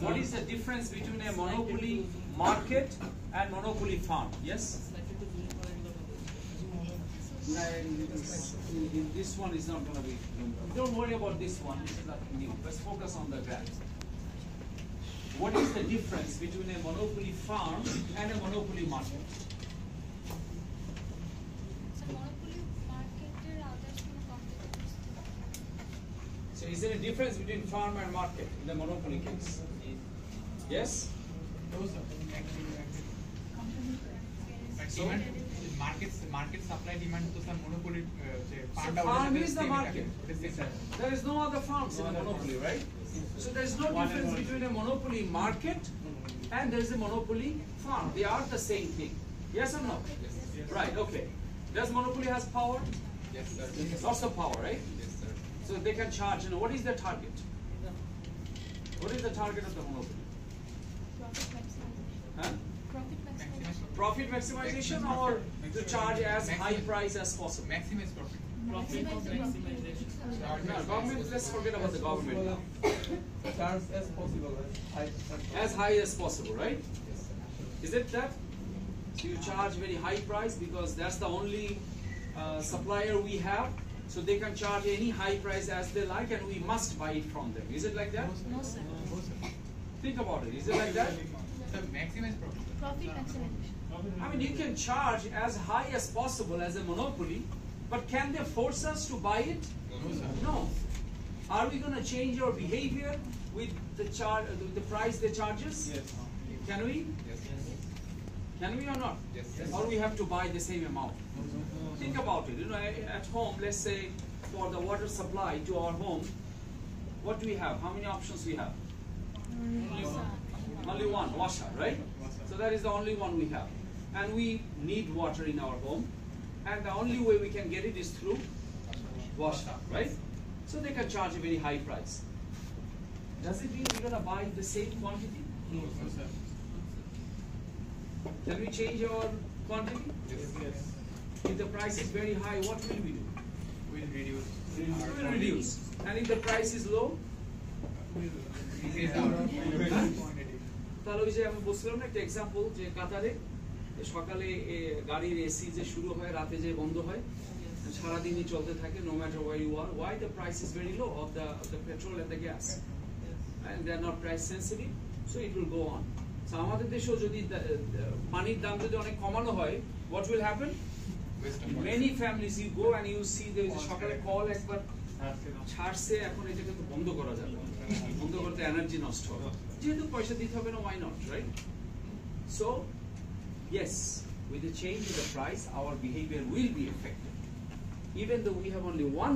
What is the difference between a monopoly market and monopoly farm? Yes? This one is not going to be. Don't worry about this one. This is nothing new. Let's focus on the graph. What is the difference between a monopoly farm and a monopoly market? So is there a difference between farm and market in the monopoly case? Yes? No, sir. So, market supply demand to some monopoly. So farm is the market. There is no other farms in a monopoly, right? So there is no difference between a monopoly market and there is a monopoly farm. They are the same thing. Yes or no? Yes. Right, okay. Does monopoly has power? Yes, sir. Lots of power, right? Yes, sir. So they can charge. You know, what is the target? What is the target of the monopoly? Huh? Profit maximization or to charge as high price as possible? Maximize profit. No, government, let's forget about the government now. Charge as possible, As high as possible, right? Is it that? So you charge very high price because that's the only supplier we have. So they can charge any high price as they like and we must buy it from them. Is it like that? No, sir. Think about it. Is it like that? Sir, maximize profit. Profit maximization. I mean, you can charge as high as possible as a monopoly, but can they force us to buy it? No, sir. No. Are we going to change our behavior with the price they charge us? Yes. Can we? Yes. Can we or not? Yes. Or we have to buy the same amount? Think about it. You know, at home, let's say for the water supply to our home, what do we have? How many options we have? Only one, washer, right? So that is the only one we have. And we need water in our home. And the only way we can get it is through washer, right? So they can charge a very high price. Does it mean we're going to buy the same quantity? No, sir. Can we change our quantity? Yes. If the price is very high, what will we do? We'll reduce. We will reduce. And if the price is low? Increase our quantity. তাহলে ওই যে আমি বলছিলাম না একটা example যে কাতারে সকালে গাড়ির এসি যে শুরু হয় রাতে যে বন্ধ হয় সারাদিনই চলতে থাকে no matter where you are. Why the price is very low of the petrol and the gas? And they are not price sensitive, so it will go on. So আমাদের দেশেও যদি পানির দাম যদি অনেক কমানো হয়, what will happen? Many families you go and you see there is a সকালে কল একবার ছাড়ছে এখন এটাকে তো বন্ধ করা যাবে বন্ধ করতে এনার্জি নষ্ট হবে যেহেতু পয়সা দিতে হবে না why not, right? So yes, with the change in the price our behavior will be affected even though we have only one